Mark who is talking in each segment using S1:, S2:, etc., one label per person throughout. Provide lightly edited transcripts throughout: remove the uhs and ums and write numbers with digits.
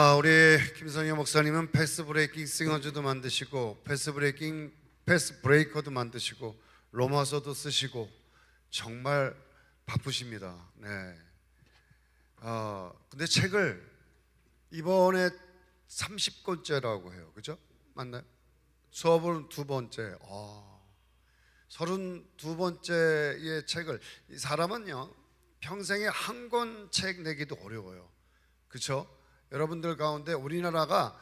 S1: 우리 김성현 목사님은 패스 브레이킹 싱어즈도 만드시고 패스 브레이커도 만드시고 로마서도 쓰시고 정말 바쁘십니다. 네. 근데 책을 이번에 30권째라고 해요. 그죠? 맞나요? 수업은 두 번째. 32번째의 책을, 이 사람은요 평생에 한 권 책 내기도 어려워요. 그렇죠? 여러분들 가운데 우리나라가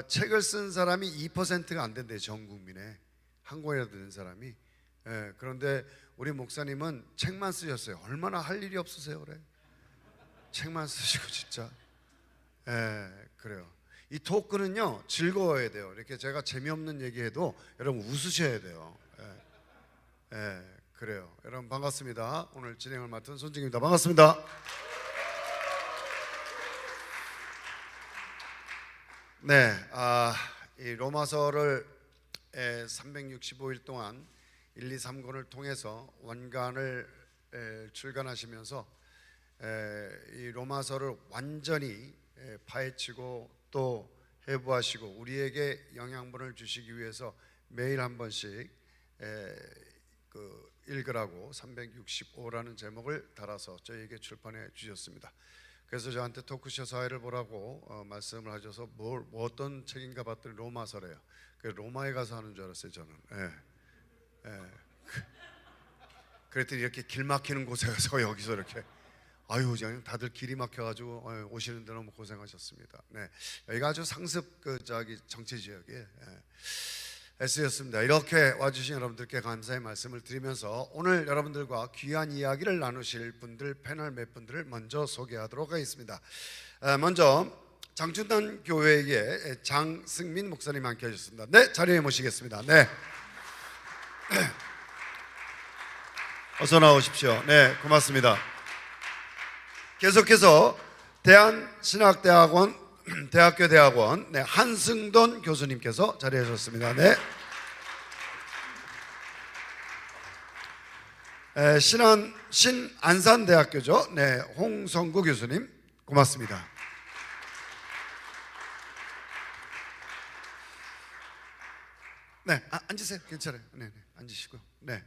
S1: 책을 쓴 사람이 2%가 안 된대요. 전 국민에 한 권이라도 된 사람이. 그런데 우리 목사님은 책만 쓰셨어요. 얼마나 할 일이 없으세요 그래? 책만 쓰시고 진짜. 그래요. 이 토크는요 즐거워야 돼요. 이렇게 제가 재미없는 얘기해도 여러분 웃으셔야 돼요. 그래요. 여러분 반갑습니다. 오늘 진행을 맡은 손중입니다. 반갑습니다. 네, 이 로마서를 365일 동안 1, 2, 3권을 통해서 원간을 출간하시면서 이 로마서를 완전히 파헤치고 또 해부하시고 우리에게 영양분을 주시기 위해서 매일 한 번씩 읽으라고 365라는 제목을 달아서 저희에게 출판해 주셨습니다. 그래서 저한테 토크쇼 사회를 보라고 말씀을 하셔서 어떤 책인가 봤더니 로마서래요. 로마에 가서 하는 줄 알았어요 저는. 그랬더니 이렇게 길 막히는 곳에 가서 여기서 이렇게 그냥 다들 길이 막혀가지고 오시는데 너무 고생하셨습니다. 네, 여기가 아주 상습 정치 지역이에요. S였습니다. 이렇게 와주신 여러분들께 감사의 말씀을 드리면서 오늘 여러분들과 귀한 이야기를 나누실 분들 패널 몇 분들을 먼저 소개하도록 하겠습니다. 먼저 장춘단 교회의 장승민 목사님 함께 하셨습니다. 네, 자리에 모시겠습니다. 네, 어서 나오십시오. 네, 고맙습니다. 계속해서 대한신학대학원 대학원 한승돈 교수님께서 자리해 주셨습니다. 네. 신안산대학교죠. 네, 홍성구 교수님 고맙습니다. 네, 앉으세요. 괜찮아요. 네, 앉으시고. 네,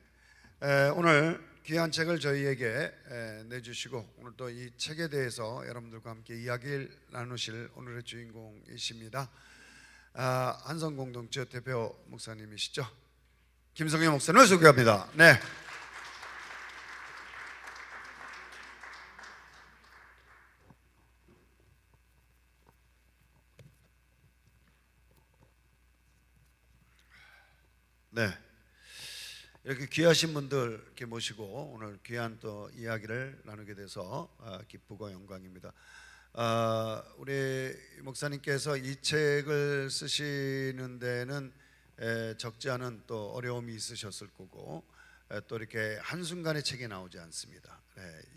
S1: 오늘 귀한 책을 저희에게 내주시고 오늘 또 이 책에 대해서 여러분들과 함께 이야기를 나누실 오늘의 주인공이십니다. 한성공동체 대표 목사님이시죠. 김성현 목사님을 소개합니다. 네. 네. 이렇게 귀하신 분들 이렇게 모시고 오늘 귀한 또 이야기를 나누게 돼서 기쁘고 영광입니다. 우리 목사님께서 이 책을 쓰시는 데는 적지 않은 또 어려움이 있으셨을 거고 또 이렇게 한순간에 책이 나오지 않습니다.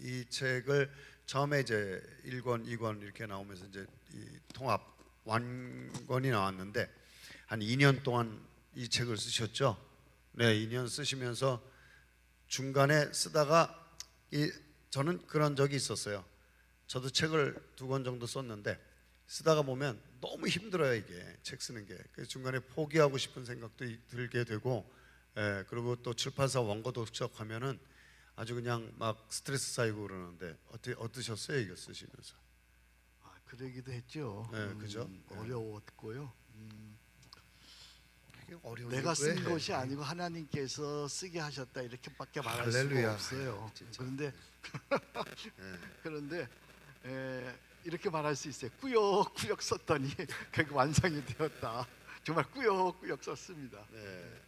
S1: 이 책을 처음에 이제 1권, 2권 이렇게 나오면서 이제 이 통합 완권이 나왔는데 한 2년 동안 이 책을 쓰셨죠. 네, 2년 쓰시면서 중간에 쓰다가 저는 그런 적이 있었어요. 저도 책을 2권 정도 썼는데 쓰다가 보면 너무 힘들어요. 이게 책 쓰는 게. 그래서 중간에 포기하고 싶은 생각도 들게 되고 그리고 또 출판사 원고 도착하면은 아주 그냥 막 스트레스 쌓이고 그러는데 어떠셨어요? 이거 쓰시면서?
S2: 그러기도 했죠.
S1: 네, 그죠?
S2: 어려웠고요.
S1: 내가
S2: 쓴 것이 아니고 하나님께서 쓰게 하셨다 이렇게밖에 말할
S1: 할렐루야.
S2: 수가 없어요.
S1: 진짜.
S2: 그런데 이렇게 말할 수 있어요. 꾸역꾸역 썼더니 결국 완성이 되었다. 정말 꾸역꾸역 썼습니다.
S1: 네.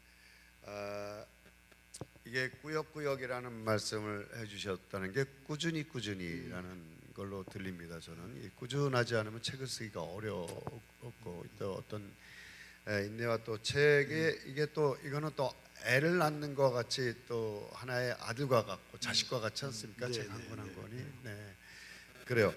S1: 이게 꾸역꾸역이라는 말씀을 해주셨다는 게 꾸준히라는 걸로 들립니다. 저는 꾸준하지 않으면 책을 쓰기가 어렵고 또 어떤 인내와 또 책에 이거는 또 애를 낳는 것 같이 또 하나의 아들과 같고 자식과 같지 않습니까? 책 한 권 한 권이. 네, 그래요.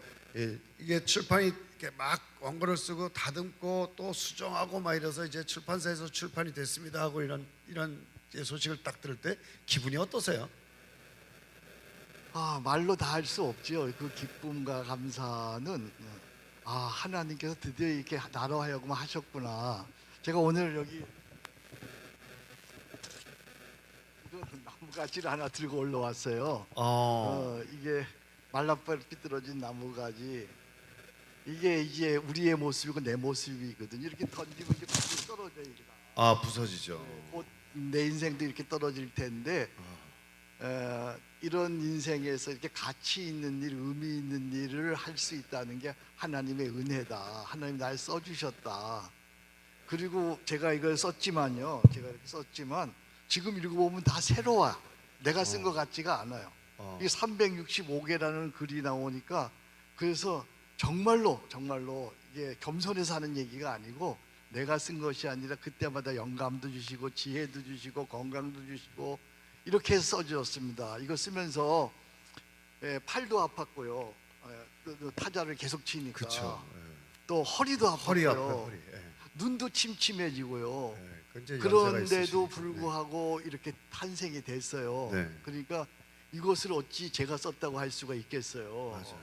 S1: 이게 출판이 이렇게 막 원고를 쓰고 다듬고 또 수정하고 막 이래서 이제 출판사에서 출판이 됐습니다 하고 이런 소식을 딱 들을 때 기분이 어떠세요?
S2: 말로 다 할 수 없죠. 그 기쁨과 감사는 아, 하나님께서 드디어 이렇게 나로 하여금 하셨구나. 제가 오늘 여기 이런 나무가지를 하나 들고 올라왔어요. 이게 말라빨 삐뚤어진 나무가지. 이게 이제 우리의 모습이고 내 모습이거든요. 이렇게 던지면 이렇게 밖으로 떨어져요.
S1: 아 부서지죠.
S2: 곧 내 인생도 이렇게 떨어질 텐데 이런 인생에서 이렇게 가치 있는 일, 의미 있는 일을 할 수 있다는 게 하나님의 은혜다. 하나님 날 써주셨다. 그리고 제가 이걸 썼지만요. 제가 이렇게 썼지만 지금 읽어보면 다 새로워. 내가 쓴 것 같지가 않아요. 이게 365개라는 글이 나오니까 그래서 정말로 이게 겸손해서 하는 얘기가 아니고 내가 쓴 것이 아니라 그때마다 영감도 주시고 지혜도 주시고 건강도 주시고 이렇게 해서 써주셨습니다. 이거 쓰면서 팔도 아팠고요. 또 타자를 계속 치니까
S1: 그렇죠.
S2: 또 허리도 아팠고요.
S1: 허리 아파 허리.
S2: 눈도 침침해지고요.
S1: 굉장히 연세가
S2: 그런데도
S1: 있으시니까.
S2: 불구하고 이렇게 탄생이 됐어요.
S1: 네.
S2: 그러니까 이것을 어찌 제가 썼다고 할 수가 있겠어요.
S1: 맞아요.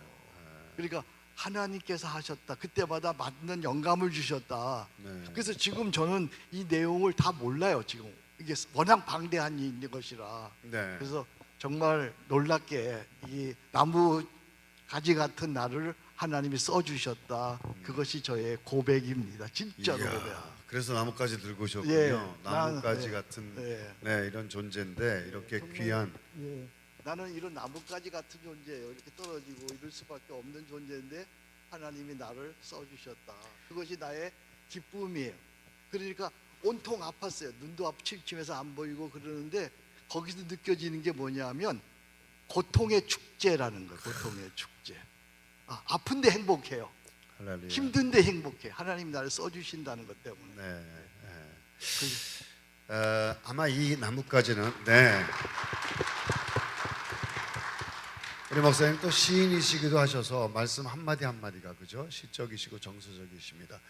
S2: 그러니까 하나님께서 하셨다. 그때마다 맞는 영감을 주셨다.
S1: 네.
S2: 그래서 지금 저는 이 내용을 다 몰라요. 지금 이게 워낙 방대한 일인 것이라.
S1: 네.
S2: 그래서 정말 놀랍게 이 나무 가지 같은 나를 하나님이 써주셨다. 그것이 저의 고백입니다. 진짜로
S1: 이야,
S2: 고백.
S1: 그래서 나뭇가지 들고 오셨군요.
S2: 예,
S1: 나뭇가지
S2: 난,
S1: 같은
S2: 예.
S1: 네, 이런 존재인데 이렇게
S2: 정말,
S1: 귀한
S2: 예. 나는 이런 나뭇가지 같은 존재예요. 이렇게 떨어지고 이럴 수밖에 없는 존재인데 하나님이 나를 써주셨다. 그것이 나의 기쁨이에요. 그러니까 온통 아팠어요. 눈도 침침해서 안 보이고 그러는데 거기서 느껴지는 게 뭐냐면 고통의 축제라는 거예요. 고통의 축제. 아픈데 행복해요.
S1: 할렐루야.
S2: 힘든데 행복해. 하나님 나를 써주신다는 것 때문에.
S1: 네.
S2: 그-
S1: 아마 이 나뭇가지는 네. 우리 목사님 또 시인이시기도 하셔서 말씀 한마디 한마디가 그죠? 시적이시고 정서적이십니다.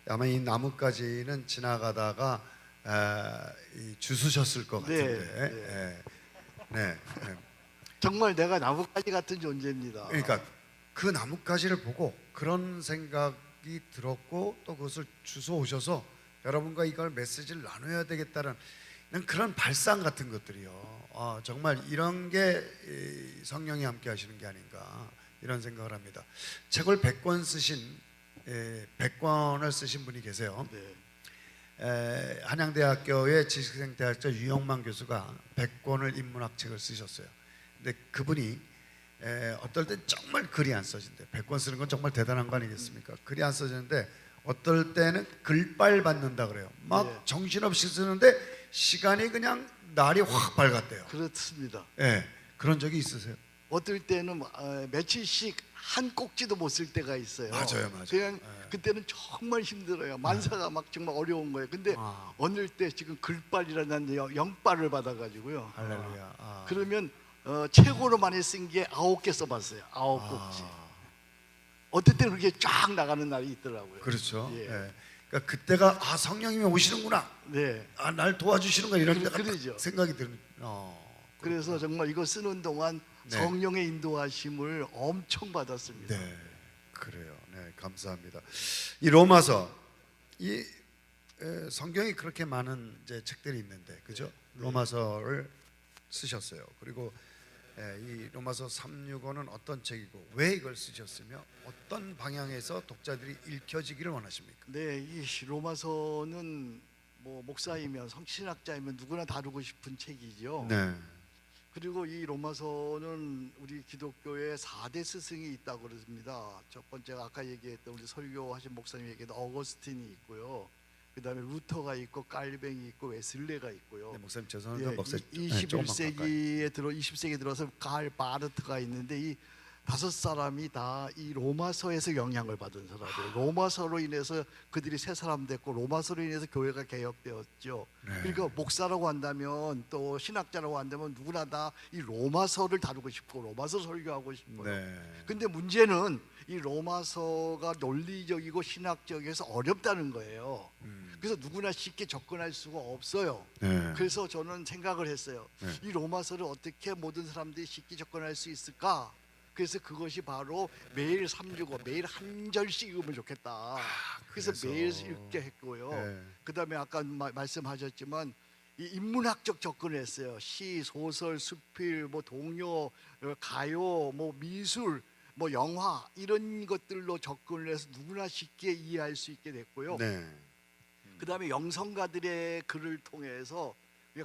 S1: 아마 이 나뭇가지는 지나가다가 주스셨을 것 같은데 네.
S2: 정말 내가 나뭇가지 같은 존재입니다.
S1: 그러니까 그 나뭇가지를 보고 그런 생각이 들었고 또 그것을 주워 오셔서 여러분과 이걸 메시지를 나눠야 되겠다는 그런 발상 같은 것들이요. 정말 이런 게 성령이 함께 하시는 게 아닌가 이런 생각을 합니다. 책을 100권 쓰신 100권을 쓰신 분이 계세요.
S2: 네.
S1: 한양대학교의 지식생태학자 유영만 교수가 100권을 인문학 책을 쓰셨어요. 근데 그분이 어떨 땐 정말 글이 안 써진대. 100권 쓰는 건 정말 대단한 거 아니겠습니까? 글이 안 써지는데 어떨 때는 글빨 받는다 그래요. 막
S2: 네.
S1: 정신없이 쓰는데 시간이 그냥 날이 확 밝았대요.
S2: 그렇습니다.
S1: 그런 적이 있으세요?
S2: 어떨 때는 며칠씩 한 꼭지도 못 쓸 때가 있어요.
S1: 맞아요.
S2: 그냥 그때는 정말 힘들어요. 만사가 막 정말 어려운 거예요. 근데 어느 때 지금 글빨이라는 영빨을 받아가지고요.
S1: 할렐루야.
S2: 그러면 최고로 많이 쓴 게 9개 써봤어요. 9꼭지. 어떨 때는 그렇게 쫙 나가는 날이 있더라고요.
S1: 그렇죠.
S2: 예.
S1: 그러니까 그때가 성령님이 오시는구나.
S2: 네.
S1: 날 도와주시는구나 이런 때가
S2: 그러죠.
S1: 딱 생각이 드는.
S2: 그래서 정말 이거 쓰는 동안
S1: 네.
S2: 성령의 인도하심을 엄청 받았습니다.
S1: 네, 그래요. 네, 감사합니다. 이 로마서 이 성경이 그렇게 많은 이제 책들이 있는데, 그죠? 로마서를 쓰셨어요. 그리고 이 로마서 365는 어떤 책이고 왜 이걸 쓰셨으며 어떤 방향에서 독자들이 읽혀지기를 원하십니까?
S2: 네, 이 로마서는 뭐 목사이면 성신학자이면 누구나 다루고 싶은 책이죠.
S1: 네,
S2: 그리고 이 로마서는 우리 기독교에 4대 스승이 있다고 그럽니다. 첫 번째가 아까 얘기했던 우리 설교하신 목사님 얘기했던 어거스틴이 있고요. 그다음에 루터가 있고 깔뱅이 있고 웨슬레가 있고요.
S1: 네 목사님 죄송한데 목사님
S2: 20세기에 들어서 갈 바르트가 있는데 이 5사람이 다 이 로마서에서 영향을 받은 사람이에요. 로마서로 인해서 그들이 새 사람 됐고 로마서로 인해서 교회가 개혁되었죠.
S1: 네.
S2: 그러니까 목사라고 한다면 또 신학자라고 한다면 누구나 다 이 로마서를 다루고 싶고 로마서 설교하고 싶어요.
S1: 네.
S2: 근데 문제는 이 로마서가 논리적이고 신학적에서 어렵다는 거예요. 그래서 누구나 쉽게 접근할 수가 없어요.
S1: 네.
S2: 그래서 저는 생각을 했어요.
S1: 네.
S2: 이 로마서를 어떻게 모든 사람들이 쉽게 접근할 수 있을까? 그래서 그것이 바로 매일 365 매일 한 절씩 읽으면 좋겠다. 그래서 매일 읽게 했고요.
S1: 네.
S2: 그다음에 아까 말씀하셨지만 이 인문학적 접근을 했어요. 시, 소설, 수필, 뭐 동요, 가요, 뭐 미술, 뭐 영화 이런 것들로 접근을 해서 누구나 쉽게 이해할 수 있게 됐고요.
S1: 네.
S2: 그다음에 영성가들의 글을 통해서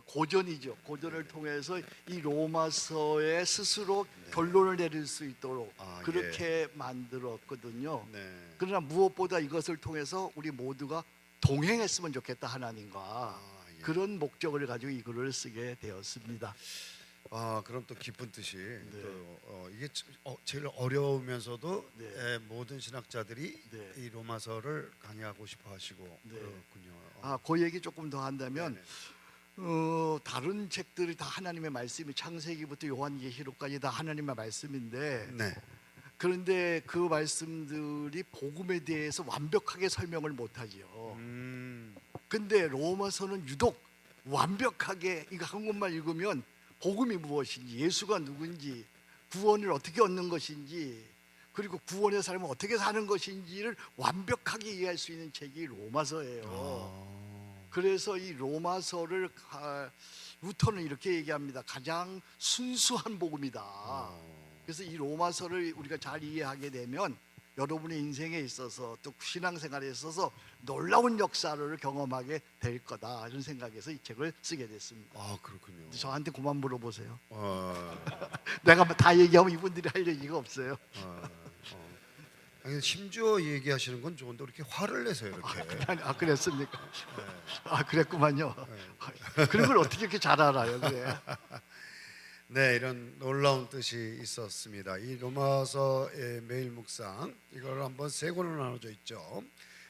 S2: 고전이죠. 고전을 통해서 이 로마서에 스스로 결론을 내릴 수 있도록 그렇게 만들었거든요.
S1: 네.
S2: 그러나 무엇보다 이것을 통해서 우리 모두가 동행했으면 좋겠다 하나님과
S1: 예.
S2: 그런 목적을 가지고 이 글을 쓰게 되었습니다.
S1: 그럼 또 기쁜 뜻이 또 이게 제일 어려우면서도
S2: 네.
S1: 모든 신학자들이
S2: 네.
S1: 이 로마서를 강의하고 싶어 하시고
S2: 네.
S1: 그렇군요.
S2: 그 얘기 조금 더 한다면
S1: 네네.
S2: 다른 책들이 다 하나님의 말씀이 창세기부터 요한계시록까지 다 하나님의 말씀인데
S1: 네.
S2: 그런데 그 말씀들이 복음에 대해서 완벽하게 설명을 못하지요. 근데 로마서는 유독 완벽하게 이거 한 권만 읽으면 복음이 무엇인지, 예수가 누군지, 구원을 어떻게 얻는 것인지, 그리고 구원의 삶을 어떻게 사는 것인지를 완벽하게 이해할 수 있는 책이 로마서예요. 그래서 이 로마서를 루터는 이렇게 얘기합니다. 가장 순수한 복음이다. 그래서 이 로마서를 우리가 잘 이해하게 되면 여러분의 인생에 있어서 또 신앙생활에 있어서 놀라운 역사를 경험하게 될 거다 이런 생각에서 이 책을 쓰게 됐습니다.
S1: 그렇군요.
S2: 저한테 그만 물어보세요.
S1: 어,
S2: 내가 다 얘기하면 이분들이 할 얘기가 없어요.
S1: 아니, 심지어 얘기하시는 건 좋은데 이렇게 화를 내세요 이렇게.
S2: 그랬습니까? 그랬구만요. 그런 걸 어떻게 이렇게 잘 알아요? 그래.
S1: 네, 이런 놀라운 뜻이 있었습니다. 이 로마서의 매일 묵상 이걸 한번 세 권으로 나눠져 있죠.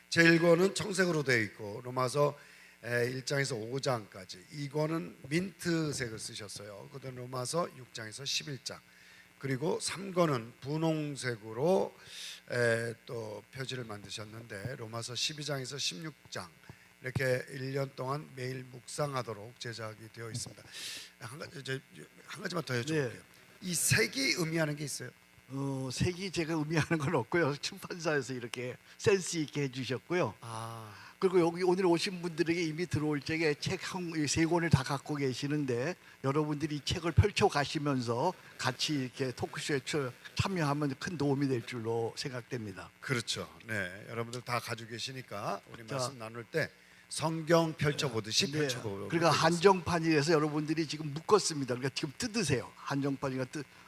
S1: 제1권은 청색으로 되어 있고 로마서 1장에서 5장까지 2권은 민트색을 쓰셨어요. 그다음 로마서 6장에서 11장 그리고 3권은 분홍색으로 또 표지를 만드셨는데 로마서 12장에서 16장 이렇게 1년 동안 매일 묵상하도록 제작이 되어 있습니다. 한 가지만 더 여쭤볼게요.
S2: 네.
S1: 이 색이 의미하는 게 있어요?
S2: 색이 제가 의미하는 건 없고요. 출판사에서 이렇게 센스 있게 해주셨고요. 그리고 여기 오늘 오신 분들에게 이미 들어올 적에 책 세 권을 다 갖고 계시는데 여러분들이 이 책을 펼쳐 가시면서 같이 이렇게 토크쇼에 참여하면 큰 도움이 될 줄로 생각됩니다.
S1: 그렇죠. 네, 여러분들 다 가지고 계시니까 우리 말씀 나눌 때 성경 펼쳐보듯이 펼쳐보고.
S2: 그러니까 한정판이라서 여러분들이 지금 묶었습니다. 그러니까 지금 뜯으세요. 한정판이가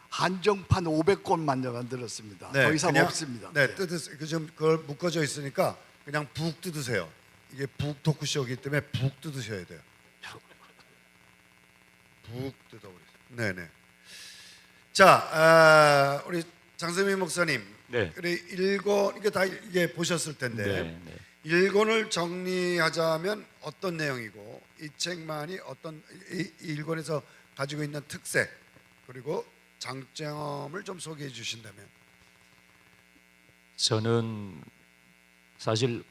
S2: 한정판 500권 만들었습니다. 더 이상 없습니다.
S1: 네, 뜯으세요. 지금 그걸 묶어져 있으니까 그냥 북 뜯으세요. 이게 북 토크쇼이기 때문에 북 뜯으셔야 돼요. 북 뜯어버리세요. 네네. 자, 우리 장세민 목사님.
S3: 네.
S1: 그래 1권 이게 다 이게 보셨을 텐데.
S3: 네.
S1: 1권을 정리하자면 어떤 내용이고 이 책만이 어떤 이 1권에서 가지고 있는 특색 그리고 장점을 좀 소개해 주신다면.
S3: 저는 사실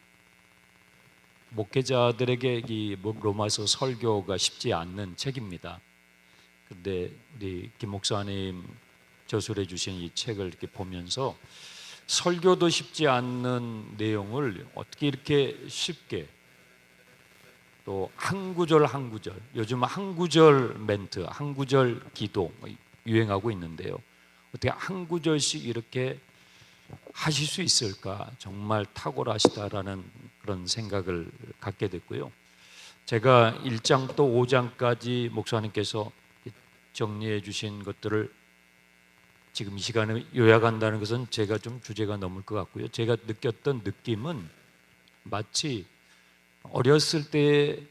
S3: 목회자들에게 이 로마서 설교가 쉽지 않는 책입니다. 근데 우리 김 목사님 저술해 주신 이 책을 이렇게 보면서 설교도 쉽지 않는 내용을 어떻게 이렇게 쉽게 또 한 구절 한 구절, 요즘 한 구절 멘트, 한 구절 기도 유행하고 있는데요. 어떻게 한 구절씩 이렇게 하실 수 있을까? 정말 탁월하시다라는 그런 생각을 갖게 됐고요. 제가 1장부터 5장까지 목사님께서 정리해 주신 것들을 지금 이 시간에 요약한다는 것은 제가 좀 주제가 넘을 것 같고요. 제가 느꼈던 느낌은 마치 어렸을 때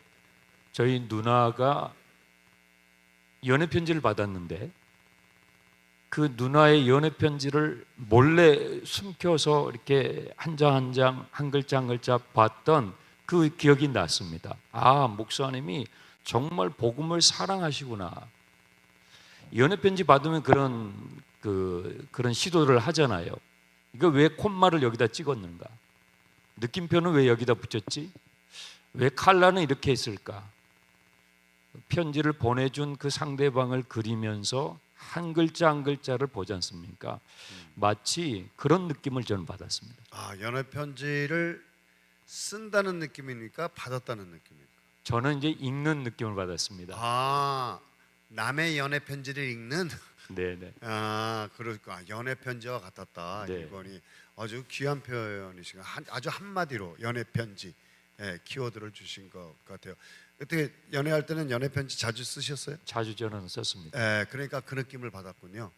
S3: 저희 누나가 연애 편지를 받았는데 그 누나의 연애 편지를 몰래 숨겨서 이렇게 한 장 한 장 한 글자 한 글자 봤던 그 기억이 났습니다. 목사님이 정말 복음을 사랑하시구나. 연애 편지 받으면 그런 시도를 하잖아요. 이거 왜 콤마를 여기다 찍었는가? 느낌표는 왜 여기다 붙였지? 왜 칼라는 이렇게 했을까? 편지를 보내준 그 상대방을 그리면서 한 글자 한 글자를 보지 않습니까? 마치 그런 느낌을 저는 받았습니다.
S1: 연애 편지를 쓴다는 느낌입니까? 받았다는 느낌입니까?
S3: 저는 이제 읽는 느낌을 받았습니다.
S1: 남의 연애 편지를 읽는.
S3: 네네.
S1: 그럴까. 연애 편지와 같았다.
S3: 네.
S1: 이번이 아주 귀한 표현이시가 아주 한마디로 연애 편지 키워드를 주신 것 같아요. 그때 연애할 때는 연애 편지 자주 쓰셨어요?
S3: 자주 저는 썼습니다.
S1: 그러니까 그 느낌을 받았군요.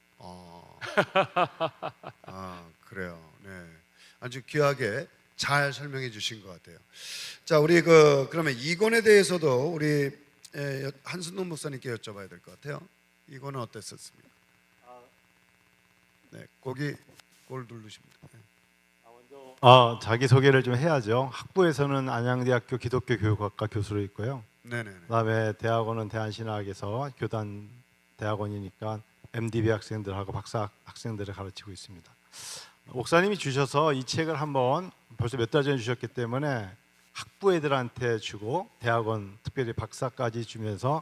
S1: 그래요. 네, 아주 귀하게 잘 설명해 주신 것 같아요. 자, 우리 그러면 이권에 대해서도 우리 한순동 목사님께 여쭤봐야 될 것 같아요. 이권은 어땠었습니까? 네, 거기 골 누르십니다. 네.
S4: 자기 소개를 좀 해야죠. 학부에서는 안양대학교 기독교 교육학과 교수로 있고요.
S1: 네네.
S4: 그다음에 대학원은 대한신학에서 교단 대학원이니까 MDB 학생들하고 박사 학생들을 가르치고 있습니다. 목사님이 주셔서 이 책을 한번 벌써 몇 달 전에 주셨기 때문에 학부 애들한테 주고 대학원 특별히 박사까지 주면서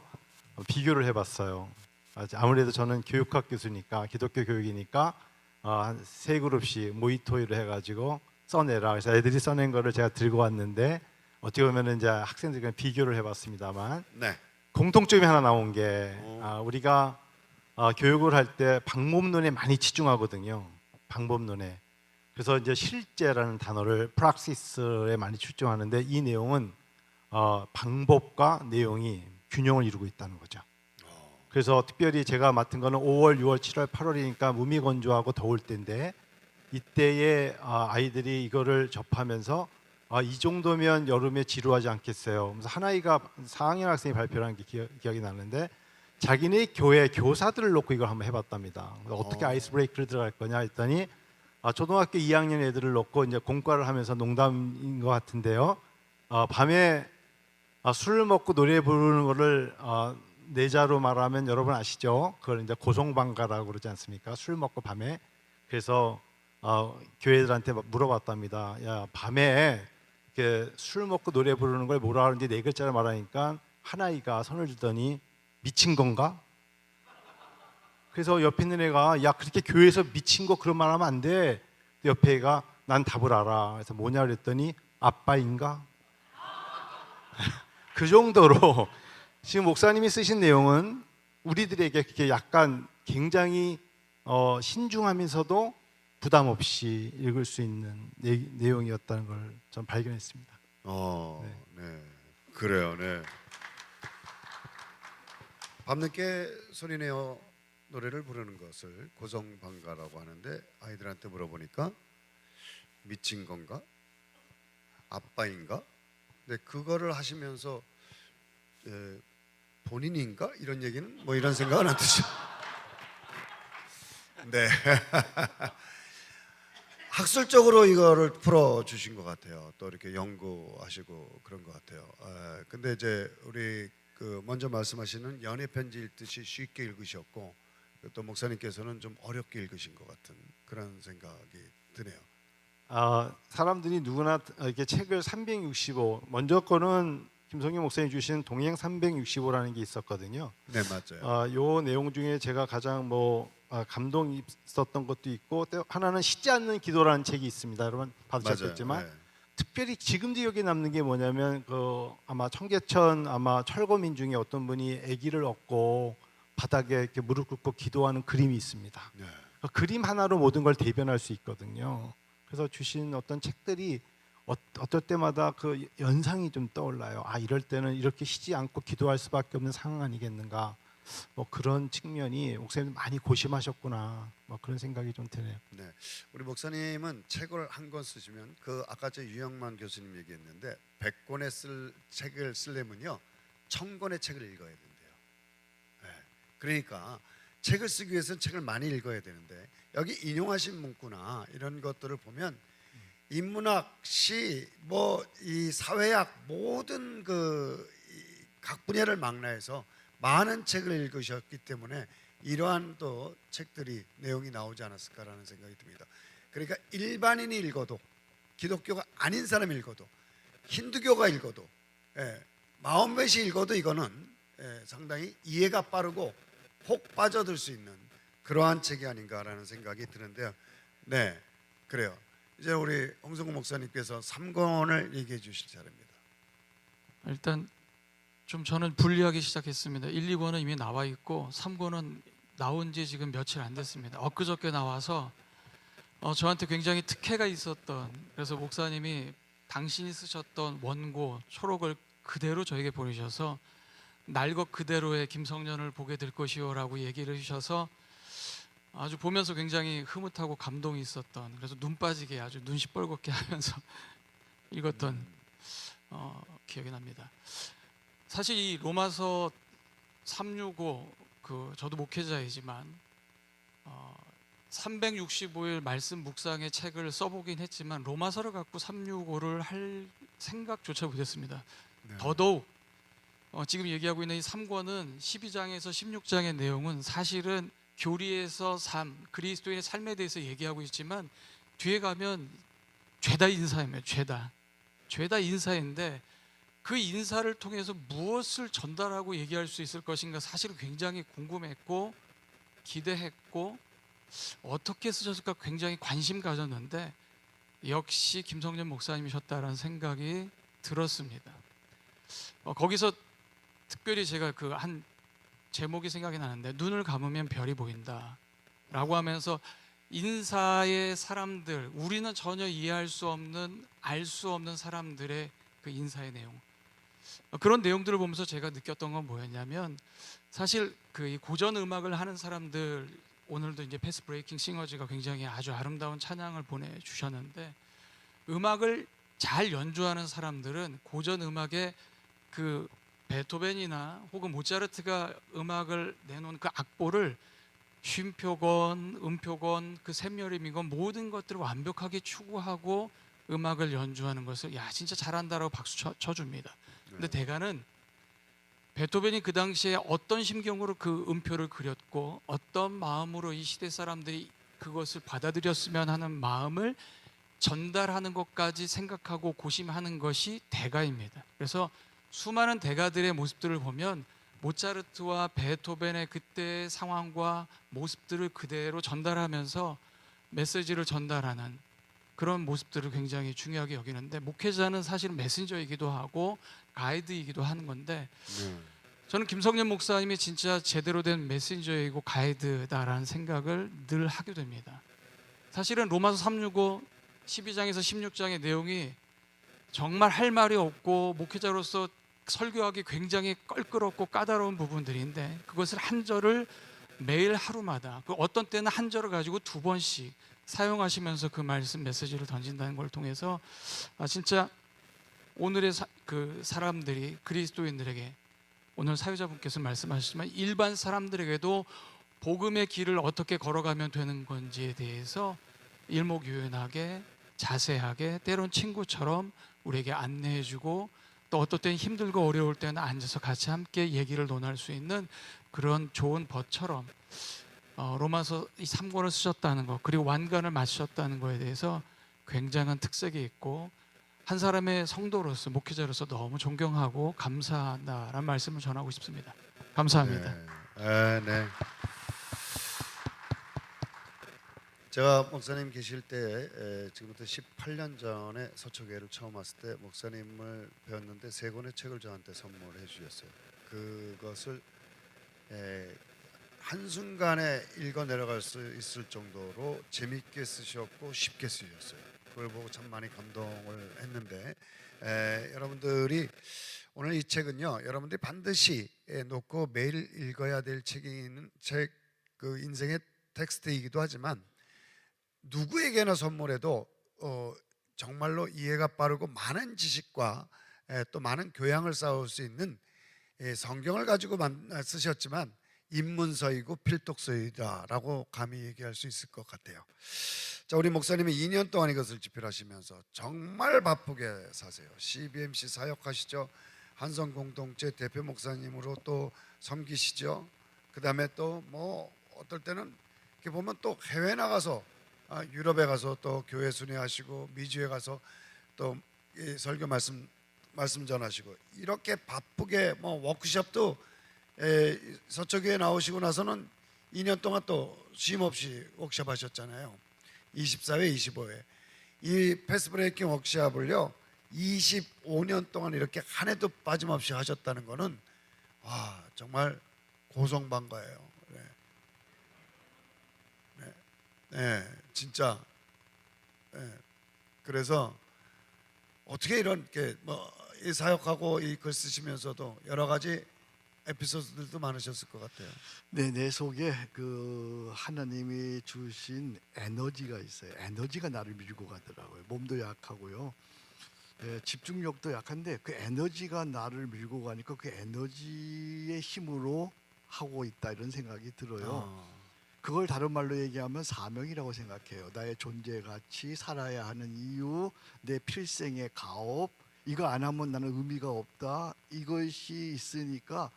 S4: 비교를 해봤어요. 아무래도 저는 교육학 교수니까 기독교 교육이니까 한 세 그룹씩 모의토의를 해가지고 써내라. 그래서 애들이 써낸 거를 제가 들고 왔는데 어떻게 보면 이제 학생들과 비교를 해봤습니다만
S1: 네.
S4: 공통점이 하나 나온 게 우리가 교육을 할 때 방법론에 많이 치중하거든요. 방법론에. 그래서 이제 실제라는 단어를 프락시스에 많이 치중하는데 이 내용은 방법과 내용이 균형을 이루고 있다는 거죠. 그래서 특별히 제가 맡은 거는 5월, 6월, 7월, 8월이니까 무미건조하고 더울 때인데 이때에 아이들이 이거를 접하면서 이 정도면 여름에 지루하지 않겠어요. 그래서 한 아이가 4학년 학생이 발표를 한 게 기억이 나는데 자기네 교회 교사들을 놓고 이걸 한번 해봤답니다. 어떻게 아이스 브레이크를 들어갈 거냐 했더니 초등학교 2학년 애들을 놓고 이제 공과를 하면서 농담인 것 같은데요. 밤에 술을 먹고 노래 부르는 거를 내자로 말하면 여러분 아시죠? 그걸 이제 고성방가라고 그러지 않습니까? 술 먹고 밤에. 그래서 교회들한테 물어봤답니다. 야, 밤에 이렇게 술 먹고 노래 부르는 걸 뭐라 하는지 네 글자를 말하니까 한 아이가 손을 들더니 미친 건가? 그래서 옆에 있는 애가 야, 그렇게 교회에서 미친 거 그런 말 하면 안 돼. 옆에 애가 난 답을 알아. 그래서 뭐냐 그랬더니 아빠인가? 그 정도로 지금 목사님이 쓰신 내용은 우리들에게 그게 약간 굉장히 신중하면서도 부담 없이 읽을 수 있는 내용이었다는 걸 전 발견했습니다.
S1: 네. 그래요. 네. 밤늦게 소리내어 노래를 부르는 것을 고성방가라고 하는데 아이들한테 물어보니까 미친 건가? 아빠인가? 네, 그거를 하시면서 본인인가? 이런 얘기는 뭐 이런 생각은 안 드죠. 네. 학술적으로 이거를 풀어 주신 것 같아요. 또 이렇게 연구하시고 그런 것 같아요. 근데 이제 우리 먼저 말씀하시는 연애 편지 읽듯이 쉽게 읽으셨고 또 목사님께서는 좀 어렵게 읽으신 것 같은 그런 생각이 드네요.
S4: 사람들이 누구나 이렇게 책을 365 먼저 거는 김성규 목사님 주신 동행 365라는 게 있었거든요.
S1: 네, 맞아요.
S4: 요 내용 중에 제가 가장 감동이 있었던 것도 있고 또 하나는 쉬지 않는 기도라는 책이 있습니다. 여러분 받으셨겠지만
S1: 네.
S4: 특별히 지금 기억에 남는 게 뭐냐면 아마 청계천 아마 철거민 중에 어떤 분이 아기를 얻고 바닥에 이렇게 무릎 꿇고 기도하는 그림이 있습니다.
S1: 네.
S4: 그 그림 하나로 모든 걸 대변할 수 있거든요. 그래서 주신 어떤 책들이 어떨 때마다 그 연상이 좀 떠올라요. 이럴 때는 이렇게 쉬지 않고 기도할 수밖에 없는 상황 아니겠는가. 그런 측면이 목사님 많이 고심하셨구나. 그런 생각이 좀 드네요.
S1: 네, 우리 목사님은 책을 한 권 쓰시면 아까 저 유영만 교수님 얘기했는데 100권의 책을 쓰려면요 1000권의 책을 읽어야 된대요. 네, 그러니까 책을 쓰기 위해서는 책을 많이 읽어야 되는데 여기 인용하신 문구나 이런 것들을 보면 인문학, 시, 이 사회학 모든 각 분야를 망라해서 많은 책을 읽으셨기 때문에 이러한 또 책들이 내용이 나오지 않았을까라는 생각이 듭니다. 그러니까 일반인이 읽어도 기독교가 아닌 사람이 읽어도 힌두교가 읽어도 마음맷이 읽어도 이거는 상당히 이해가 빠르고 혹 빠져들 수 있는 그러한 책이 아닌가라는 생각이 드는데요. 네, 그래요. 이제 우리 홍성구 목사님께서 3권을 얘기해 주실 차례입니다.
S5: 일단 좀 저는 분리하기 시작했습니다. 1, 2권은 이미 나와 있고 3권은 나온 지 지금 며칠 안 됐습니다. 엊그저께 나와서 저한테 굉장히 특혜가 있었던, 그래서 목사님이 당신이 쓰셨던 원고 초록을 그대로 저에게 보내셔서 날 것 그대로의 김성년을 보게 될 것이요라고 얘기를 해주셔서 아주 보면서 굉장히 흐뭇하고 감동이 있었던, 그래서 눈 빠지게 아주 눈 시뻘겋게 하면서 읽었던 기억이 납니다. 사실 이 로마서 365, 저도 목회자이지만 365일 말씀 묵상의 책을 써보긴 했지만 로마서를 갖고 365를 할 생각조차 못했습니다.
S1: 네.
S5: 더더욱 지금 얘기하고 있는 이 3권은 12장에서 16장의 내용은 사실은 교리에서 삶, 그리스도인의 삶에 대해서 얘기하고 있지만 뒤에 가면 죄다 인사입니다. 죄다 인사인데 그 인사를 통해서 무엇을 전달하고 얘기할 수 있을 것인가 사실은 굉장히 궁금했고 기대했고 어떻게 쓰셨을까 굉장히 관심 가졌는데 역시 김성년 목사님이셨다라는 생각이 들었습니다. 거기서 특별히 제가 그 한 제목이 생각이 나는데 눈을 감으면 별이 보인다 라고 하면서 인사의 사람들, 우리는 전혀 이해할 수 없는, 알 수 없는 사람들의 그 인사의 내용, 그런 내용들을 보면서 제가 느꼈던 건 뭐였냐면 사실 그 고전 음악을 하는 사람들, 오늘도 이제 패스 브레이킹 싱어즈가 굉장히 아주 아름다운 찬양을 보내주셨는데 음악을 잘 연주하는 사람들은 고전 음악의 그 베토벤이나 혹은 모차르트가 음악을 내놓은 그 악보를 쉼표건, 음표건, 그 샘여림이건 모든 것들을 완벽하게 추구하고 음악을 연주하는 것을 야 진짜 잘한다라고 박수 쳐줍니다. 근데 대가는 베토벤이 그 당시에 어떤 심경으로 그 음표를 그렸고 어떤 마음으로 이 시대 사람들이 그것을 받아들였으면 하는 마음을 전달하는 것까지 생각하고 고심하는 것이 대가입니다. 그래서 수많은 대가들의 모습들을 보면 모차르트와 베토벤의 그때의 상황과 모습들을 그대로 전달하면서 메시지를 전달하는 그런 모습들을 굉장히 중요하게 여기는데 목회자는 사실 메신저이기도 하고 가이드이기도 하는 건데 저는 김성년 목사님이 진짜 제대로 된 메신저이고 가이드다라는 생각을 늘 하게 됩니다. 사실은 로마서 365, 12장에서 16장의 내용이 정말 할 말이 없고 목회자로서 설교하기 굉장히 껄끄럽고 까다로운 부분들인데 그것을 한 절을 매일 하루마다 어떤 때는 한 절을 가지고 2번씩 사용하시면서 그 말씀 메시지를 던진다는 걸 통해서 진짜 오늘의 그 사람들이 그리스도인들에게 오늘 사회자분께서 말씀하셨지만 일반 사람들에게도 복음의 길을 어떻게 걸어가면 되는 건지에 대해서 일목요연하게 자세하게 때론 친구처럼 우리에게 안내해주고 또 어떨 때는 힘들고 어려울 때는 앉아서 같이 함께 얘기를 논할 수 있는 그런 좋은 벗처럼 로마서 이 3권을 쓰셨다는 것 그리고 완간을 마치셨다는 것에 대해서 굉장한 특색이 있고 한 사람의 성도로서 목회자로서 너무 존경하고 감사하다라는 말씀을 전하고 싶습니다. 감사합니다.
S1: 네. 제가 목사님 계실 때 지금부터 18년 전에 서초교회를 처음 왔을 때 목사님을 배웠는데 3권의 책을 저한테 선물해 주셨어요. 그것을 한순간에 읽어 내려갈 수 있을 정도로 재밌게 쓰셨고 쉽게 쓰셨어요. 그걸 보고 참 많이 감동을 했는데 여러분들이 오늘 이 책은요 여러분들이 반드시 놓고 매일 읽어야 될 책인 책, 그 인생의 텍스트이기도 하지만 누구에게나 선물해도 정말로 이해가 빠르고 많은 지식과 또 많은 교양을 쌓을 수 있는 성경을 가지고 쓰셨지만 입문서이고 필독서이다라고 감히 얘기할 수 있을 것 같아요. 자, 우리 목사님이 2년 동안 이것을 집필하시면서 정말 바쁘게 사세요. CBMC 사역하시죠. 한성 공동체 대표 목사님으로 또 섬기시죠. 그 다음에 또 뭐 어떨 때는 이렇게 보면 또 해외 나가서 유럽에 가서 또 교회 순회하시고 미주에 가서 또 설교 말씀 전하시고 이렇게 바쁘게 뭐 워크숍도 서초교회 나오시고 나서는 2년 동안 또 쉼 없이 워크숍 하셨잖아요. 24회, 25회. 이 패스 브레이킹 워크숍을요 25년 동안 이렇게 한 해도 빠짐없이 하셨다는 거는 와 정말 고성방가예요. 네. 네, 네, 진짜. 네. 그래서 어떻게 이렇게 이 사역하고 이 글 쓰시면서도 여러 가지 에피소드들도 많으셨을 것 같아요.
S2: 네, 내 속에 그 하나님이 주신 에너지가 있어요. 에너지가 나를 밀고 가더라고요. 몸도 약하고요. 예, 집중력도 약한데 그 에너지가 나를 밀고 가니까 그 에너지의 힘으로 하고 있다 이런 생각이 들어요. 그걸 다른 말로 얘기하면 사명이라고 생각해요. 나의 존재 가치, 살아야 하는 이유, 내 필생의 가업, 이거 안 하면 나는 의미가 없다. 이것이 있으니까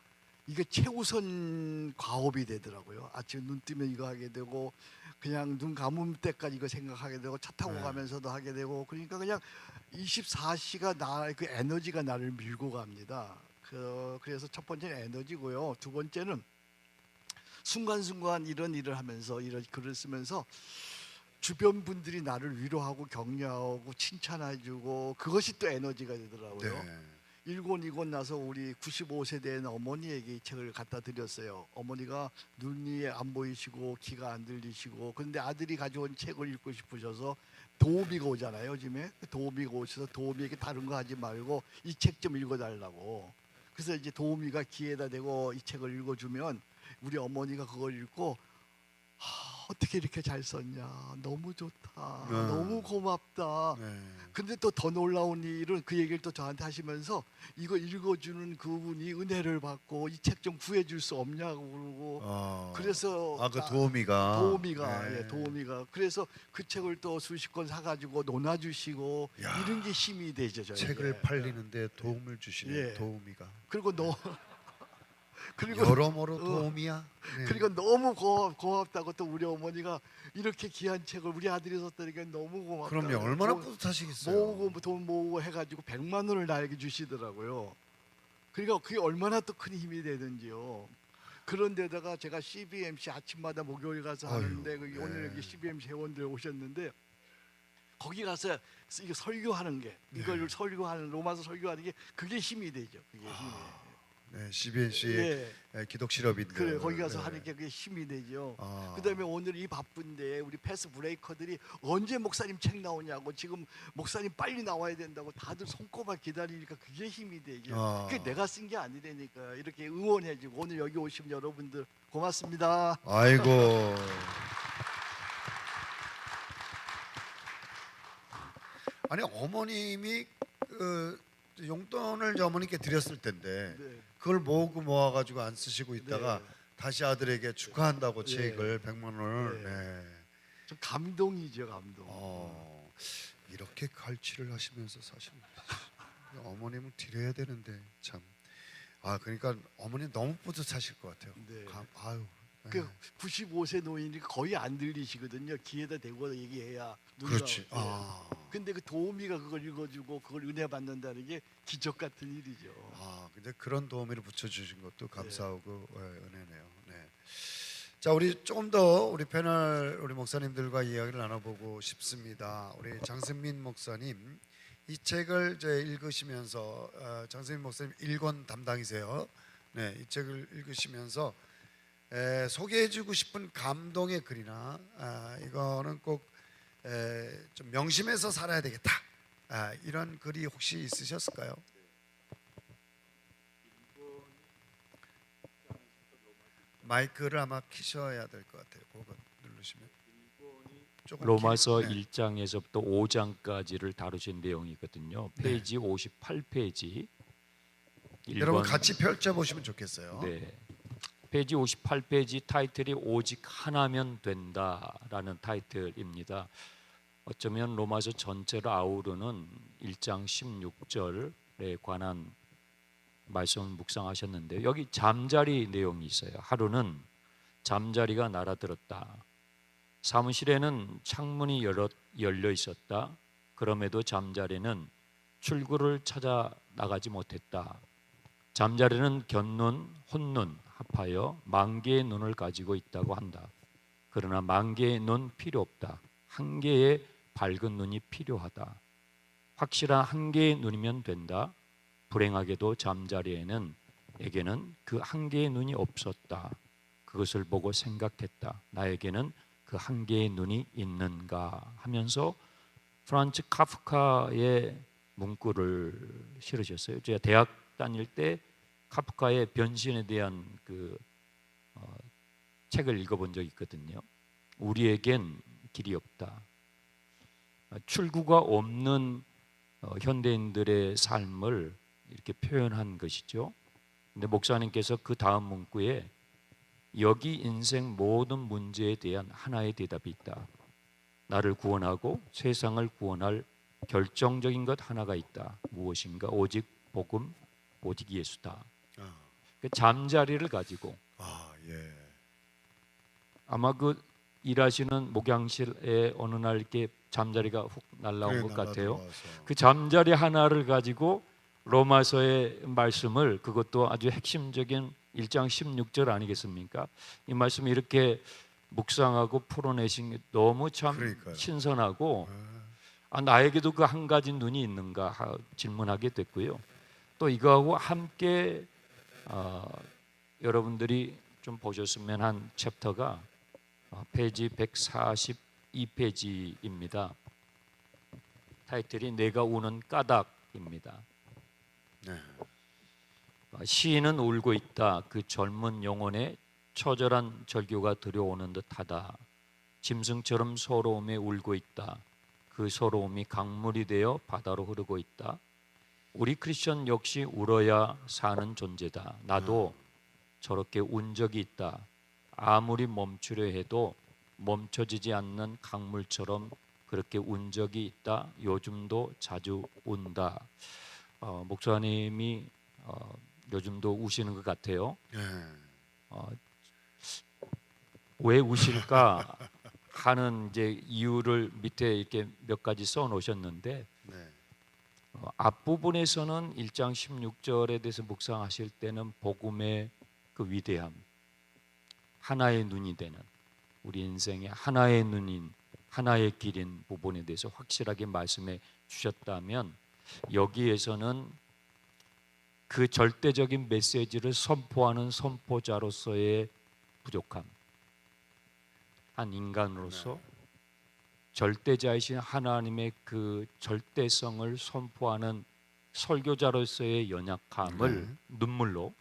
S2: 이게 최우선 과업이 되더라고요. 아침에 눈 뜨면 이거 하게 되고 그냥 눈 감을 때까지 이거 생각하게 되고 차 타고
S1: 네.
S2: 가면서도 하게 되고 그러니까 그냥 24시가 그 에너지가 나를 밀고 갑니다. 그래서 첫 번째는 에너지고요. 두 번째는 순간순간 이런 일을 하면서 이런 글을 쓰면서 주변 분들이 나를 위로하고 격려하고 칭찬해주고 그것이 또 에너지가 되더라고요.
S1: 네.
S2: 읽고 나서 우리 95세 된 어머니에게 이 책을 갖다 드렸어요. 어머니가 눈이 안 보이시고 귀가 안 들리시고 그런데 아들이 가져온 책을 읽고 싶으셔서 도우미가 오잖아요. 요즘에 도우미가 오셔서 도우미에게 다른 거 하지 말고 이 책 좀 읽어달라고. 그래서 이제 도우미가 귀에다 대고 이 책을 읽어주면 우리 어머니가 그걸 읽고 어떻게 이렇게 잘 썼냐, 너무 좋다, 너무 고맙다.
S1: 네.
S2: 근데 또 더 놀라운 일은 그 얘기를 또 저한테 하시면서 이거 읽어주는 그분이 은혜를 받고 이 책 좀 구해줄 수 없냐고 그러고 그래서
S1: 그 도우미가
S2: 네. 예, 도우미가 그래서 그 책을 또 수십 권 사가지고 논아주시고
S1: 야.
S2: 이런 게 힘이 되죠. 저에게.
S1: 책을 팔리는데 도움을 주시는
S2: 예.
S1: 도우미가
S2: 그리고 그리고
S1: 여러모로 도우미야. 네.
S2: 그러니까 너무 고맙다고 또 우리 어머니가 이렇게 귀한 책을 우리 아들이 썼다니까 너무 고맙다.
S1: 그럼요. 얼마나 뿌듯하시겠어요.
S2: 모으고 돈 모으고 해가지고 100만 원을 나에게 주시더라고요. 그러니까 그게 얼마나 또 큰 힘이 되는지요. 그런데다가 제가 CBMC 아침마다 목요일 가서 하는데
S1: 네.
S2: 오늘 여기 CBMC 회원들 오셨는데 거기 가서 이거 설교하는 게 이걸 설교하는 로마서 설교하는 게 그게 힘이 되죠. 그게 힘이.
S1: 네, CBNC
S2: 예.
S1: 기독 실업인들.
S2: 그래 거기 가서
S1: 네.
S2: 하는 게 그게 힘이 되죠.
S1: 아.
S2: 그다음에 오늘 이 바쁜데 우리 패스 브레이커들이 언제 목사님 책 나오냐고 지금 목사님 빨리 나와야 된다고 다들 손꼽아 기다리니까 그게 힘이 되죠. 그게 내가 쓴 게 아니라니까 이렇게 응원해주고 오늘 여기 오신 여러분들 고맙습니다.
S1: 아이고. 아니 어머님이 그 용돈을 어머니께 드렸을 텐데
S2: 네.
S1: 그걸 모아가지고 안 쓰시고 있다가
S2: 네.
S1: 다시 아들에게 축하한다고
S2: 네.
S1: 책을 100만 원을.
S2: 네.
S1: 네.
S2: 좀 감동이죠, 감동.
S1: 이렇게 갈취를 하시면서 사실 어머님은 드려야 되는데 참. 그러니까 어머니 너무 뿌듯하실 것 같아요.
S2: 네.
S1: 아유. 네.
S2: 그 95세 노인이 거의 안 들리시거든요. 귀에다 대고 얘기해야 눈이
S1: 그렇지.
S2: 나오고. 근데 그 도우미가 그걸 읽어주고 그걸 은혜 받는다는 게 기적 같은 일이죠.
S1: 근데 그런 도우미를 붙여주신 것도 감사하고 은혜네요. 네. 자, 우리 조금 더 우리 패널 우리 목사님들과 이야기를 나눠보고 싶습니다. 우리 장승민 목사님 이 책을 이제 읽으시면서 장승민 목사님 1권 담당이세요. 네, 이 책을 읽으시면서 소개해주고 싶은 감동의 글이나 이거는 꼭 좀 명심해서 살아야 되겠다. 이런 글이 혹시 있으셨을까요? 마이크를 아마 키셔야 될 것 같아요. 그거 누르시면 조금
S3: 로마서
S1: 네.
S3: 1장에서부터 5장까지를 다루신 내용이거든요. 페이지 58페이지.
S1: 여러분 같이 펼쳐 보시면 좋겠어요.
S3: 네. 페이지 58페이지 타이틀이 오직 하나면 된다라는 타이틀입니다. 어쩌면 로마서 전체를 아우르는 1장 16절에 관한 말씀을 묵상하셨는데 여기 잠자리 내용이 있어요. 하루는 잠자리가 날아들었다. 사무실에는 창문이 열려 있었다. 그럼에도 잠자리는 출구를 찾아 나가지 못했다. 잠자리는 곁눈, 혼눈 합하여 10,000개의 눈을 가지고 있다고 한다. 그러나 10,000개의 눈 필요 없다. 1개의 밝은 눈이 필요하다. 확실한 1개의 눈이면 된다. 불행하게도 잠자리에는 에게는 그 1개의 눈이 없었다. 그것을 보고 생각했다. 나에게는 그 1개의 눈이 있는가 하면서 프란츠 카프카의 문구를 실으셨어요. 제가 대학 다닐 때 카프카의 변신에 대한 책을 읽어본 적이 있거든요. 우리에겐 길이 없다. 출구가 없는 현대인들의 삶을 이렇게 표현한 것이죠. 근데 목사님께서 그 다음 문구에 여기 인생 모든 문제에 대한 하나의 대답이 있다. 나를 구원하고 세상을 구원할 결정적인 것 하나가 있다. 무엇인가? 오직 복음, 오직 예수다. 그 잠자리를 가지고
S1: 예.
S3: 아마 그 일하시는 목양실에 어느 날 이렇게 잠자리가 훅 날라온 것 같아요. 그 잠자리 하나를 가지고 로마서의 말씀을, 그것도 아주 핵심적인 1장 16절 아니겠습니까? 이 말씀을 이렇게 묵상하고 풀어내신 게 너무 참
S1: 그러니까요.
S3: 신선하고 나에게도 그 한 가지 눈이 있는가 질문하게 됐고요. 또 이거하고 함께 여러분들이 좀 보셨으면 한 챕터가 페이지 142페이지입니다. 타이틀이 내가 우는 까닭입니다.
S1: 네.
S3: 시인은 울고 있다. 그 젊은 영혼에 처절한 절규가 들여오는 듯하다. 짐승처럼 서러움에 울고 있다. 그 서러움이 강물이 되어 바다로 흐르고 있다. 우리 크리스천 역시 울어야 사는 존재다. 나도 저렇게 운 적이 있다. 아무리 멈추려 해도 멈춰지지 않는 강물처럼 그렇게 운 적이 있다. 요즘도 자주 운다. 목사님이 요즘도 우시는 것 같아요.
S1: 예.
S3: 왜 우실까 하는 이제 이유를 밑에 이렇게 몇 가지 써 놓으셨는데
S1: 네.
S3: 앞부분에서는 1장 16절에 대해서 묵상하실 때는 복음의 그 위대함, 하나의 눈이 되는 우리 인생의 하나의 눈인 하나의 길인 부분에 대해서 확실하게 말씀해 주셨다면, 여기에서는 그 절대적인 메시지를 선포하는 선포자로서의 부족함, 한 인간으로서 절대자이신 하나님의 그 절대성을 선포하는 설교자로서의 연약함을 눈물로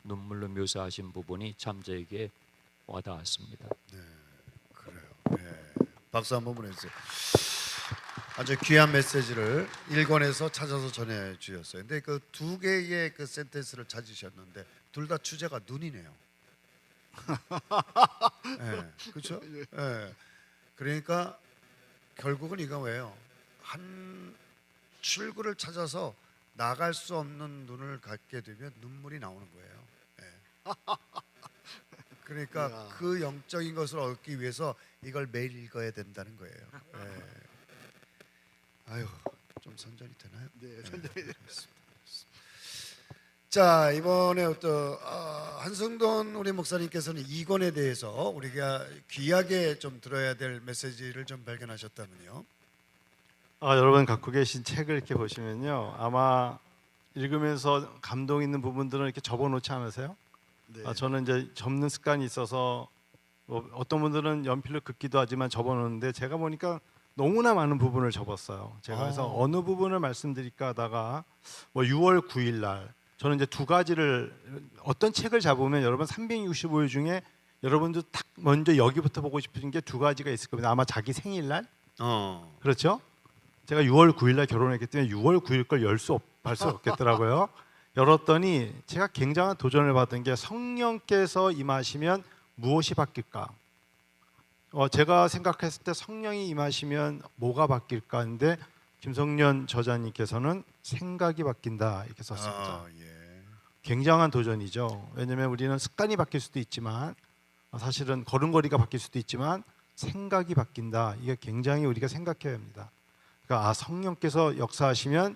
S3: 묘사하신 부분이 참 저에게 와닿았습니다.
S1: 그래요. 예. 박수 한번 보내주세요. 아주 귀한 메시지를 1권에서 찾아서 전해 주셨어요. 근데 그 두 개의 그 센텐스를 찾으셨는데 둘 다 주제가 눈이네요. 예, 그렇죠? 예. 그러니까 결국은 이거예요. 한 출구를 찾아서 나갈 수 없는 눈을 갖게 되면 눈물이 나오는 거예요. 예. 그러니까
S2: 이야.
S1: 그 영적인 것을 얻기 위해서 이걸 매일 읽어야 된다는 거예요. 예. 아유, 좀 선전이 되나요?
S2: 네, 선전이
S1: 자, 이번에 또 한승돈 우리 목사님께서는 2권에 대해서 우리가 귀하게 좀 들어야 될 메시지를 좀 발견하셨다면요.
S4: 여러분 갖고 계신 책을 이렇게 보시면요, 아마 읽으면서 감동 있는 부분들은 이렇게 접어놓지 않으세요?
S2: 네.
S4: 저는 이제 접는 습관이 있어서 뭐 어떤 분들은 연필로 긋기도 하지만 접어놓는데 제가 보니까 너무나 많은 부분을 접었어요. 제가 그래서 어느 부분을 말씀드릴까 하다가 뭐 6월 9일 날 저는 이제 두 가지를, 어떤 책을 잡으면 여러분 365일 중에 여러분도 딱 먼저 여기부터 보고 싶은 게 두 가지가 있을 겁니다. 아마 자기 생일날, 그렇죠? 제가 6월 9일 날 결혼했기 때문에 6월 9일 걸 할 수 없겠더라고요. 열었더니 제가 굉장한 도전을 받은 게 성령께서 임하시면 무엇이 바뀔까? 제가 생각했을 때 성령이 임하시면 뭐가 바뀔까 하는데 김성년 저자님께서는 생각이 바뀐다 이렇게 썼습니다.
S1: 예.
S4: 굉장한 도전이죠. 왜냐하면 우리는 습관이 바뀔 수도 있지만 사실은 걸음걸이가 바뀔 수도 있지만 생각이 바뀐다. 이게 굉장히 우리가 생각해야 합니다. 그러니까 성령께서 역사하시면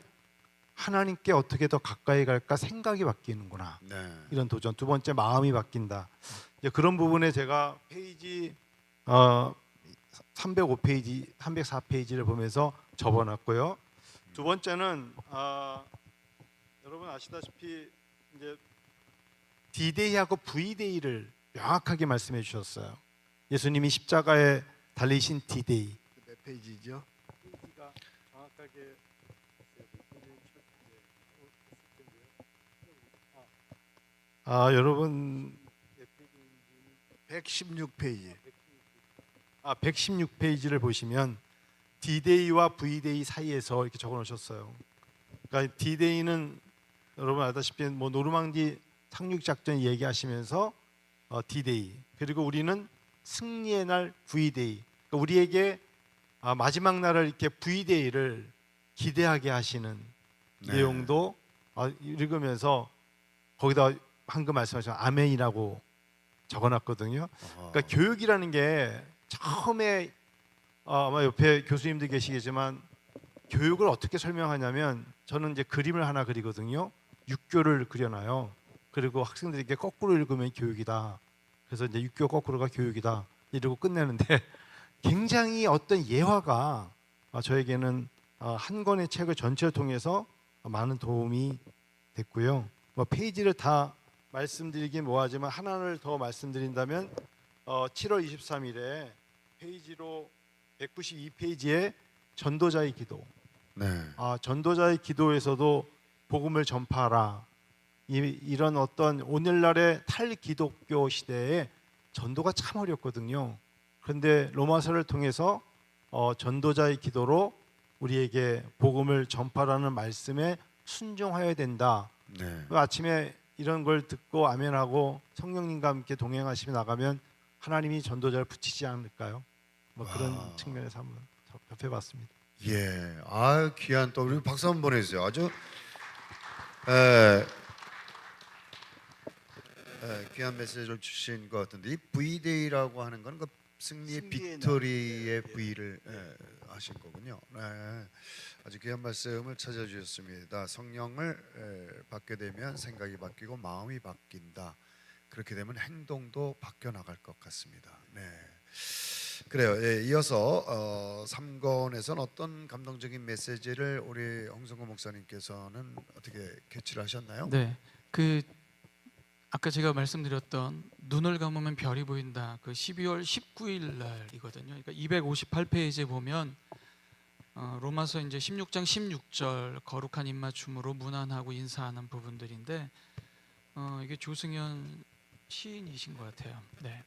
S4: 하나님께 어떻게 더 가까이 갈까 생각이 바뀌는구나.
S1: 네.
S4: 이런 도전. 두 번째 마음이 바뀐다. 이제 그런 부분에 제가 페이지 305페이지, 304페이지를 보면서 접어놨고요. 두 번째는 여러분 아시다시피 이제 D-Day하고 V-Day를 명확하게 말씀해 주셨어요. 예수님이 십자가에 달리신 D-Day.
S2: 몇 페이지죠?
S4: 페이지가 정확하게 여러분
S2: 116페이지.
S4: 116페이지를 보시면 D-Day와 V-Day 사이에서 이렇게 적어 놓으셨어요. 그러니까 D-Day는 여러분 알다시피 뭐 노르망디 상륙 작전 얘기하시면서 D-Day, 그리고 우리는 승리의 날 V-Day. 그러니까 우리에게 마지막 날을 이렇게 V-Day를 기대하게 하시는
S1: 네.
S4: 내용도 읽으면서 거기다 방금 말씀하신 아멘이라고 적어놨거든요. 그러니까 교육이라는 게 처음에 아마 옆에 교수님들 계시겠지만 교육을 어떻게 설명하냐면 저는 이제 그림을 하나 그리거든요. 육교를 그려놔요. 그리고 학생들에게 거꾸로 읽으면 교육이다. 그래서 이제 육교 거꾸로가 교육이다. 이러고 끝내는데 굉장히 어떤 예화가 저에게는 한 권의 책을 전체를 통해서 많은 도움이 됐고요. 뭐 페이지를 다 말씀드리긴 뭐하지만 하나를 더 말씀드린다면 7월 23일에 페이지로 192페이지에 전도자의 기도.
S1: 네.
S4: 전도자의 기도에서도 복음을 전파하라. 이런 어떤 오늘날의 탈기독교 시대에 전도가 참 어렵거든요. 그런데 로마서를 통해서 전도자의 기도로 우리에게 복음을 전파라는 말씀에 순종해야 된다.
S1: 네.
S4: 아침에 이런 걸 듣고 아멘하고 성령님과 함께 동행하시며 나가면 하나님이 전도자를 붙이지 않을까요? 뭐 그런 측면에서 한번 접해봤습니다.
S1: 예. 귀한 또 우리 박수 한번 보내주세요. 아주 귀한 메시지를 주신 것 같은데 이 V-Day라고 하는 건 그 승리의
S2: 승리의
S1: 빅토리의
S2: 날.
S1: V를 하신 거군요. 네. 아주 귀한 말씀을 찾아주셨습니다. 성령을 받게 되면 생각이 바뀌고 마음이 바뀐다. 그렇게 되면 행동도 바뀌어 나갈 것 같습니다. 네. 그래요. 예, 이어서 3권에서는 어떤 감동적인 메시지를 우리 홍성구 목사님께서는 어떻게 캐치를 하셨나요?
S5: 네, 아까 제가 말씀드렸던 눈을 감으면 별이 보인다. 그 12월 19일 날이거든요. 그러니까 258페이지에 보면 로마서 이제 16장 16절 거룩한 입맞춤으로 문안하고 인사하는 부분들인데 이게 조승현 시인이신 것 같아요. 네.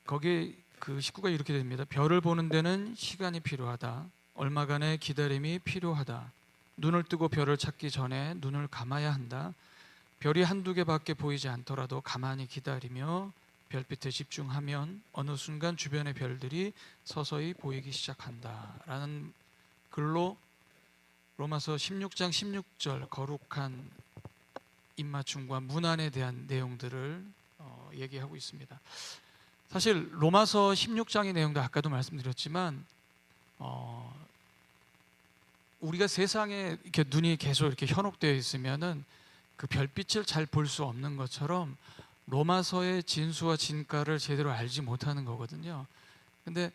S5: 거기에 그 19가 이렇게 됩니다. 별을 보는 데는 시간이 필요하다. 얼마간의 기다림이 필요하다. 눈을 뜨고 별을 찾기 전에 눈을 감아야 한다. 별이 한두 개밖에 보이지 않더라도 가만히 기다리며 별빛에 집중하면 어느 순간 주변의 별들이 서서히 보이기 시작한다라는 글로 로마서 16장 16절 거룩한 입맞춤과 문안에 대한 내용들을 얘기하고 있습니다. 사실 로마서 16장의 내용도 아까도 말씀드렸지만 우리가 세상에 이렇게 눈이 계속 이렇게 현혹되어 있으면은 그 별빛을 잘 볼 수 없는 것처럼 로마서의 진수와 진가를 제대로 알지 못하는 거거든요. 근데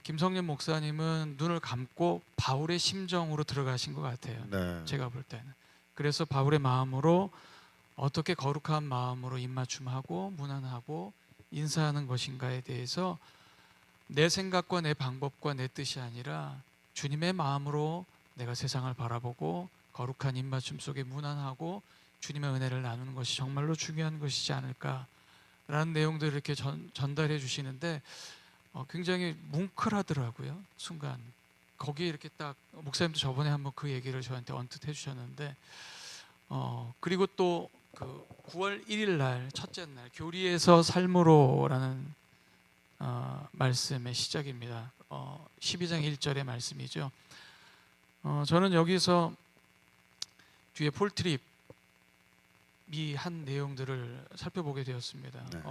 S5: 김성림 목사님은 눈을 감고 바울의 심정으로 들어가신 것 같아요.
S1: 네.
S5: 제가 볼 때는. 그래서 바울의 마음으로 어떻게 거룩한 마음으로 입맞춤하고 문안하고 인사하는 것인가에 대해서 내 생각과 내 방법과 내 뜻이 아니라 주님의 마음으로 내가 세상을 바라보고 거룩한 입맞춤 속에 문안하고 주님의 은혜를 나누는 것이 정말로 중요한 것이지 않을까라는 내용들을 이렇게 전달해 주시는데 굉장히 뭉클하더라고요. 순간 거기에 이렇게 딱 목사님도 저번에 한번 그 얘기를 저한테 언뜻 해주셨는데 그리고 또 그 9월 1일 날 첫째 날 교리에서 삶으로라는 말씀의 시작입니다. 12장 1절의 말씀이죠. 저는 여기서 뒤에 폴 트립이 한 내용들을 살펴보게 되었습니다.
S1: 네.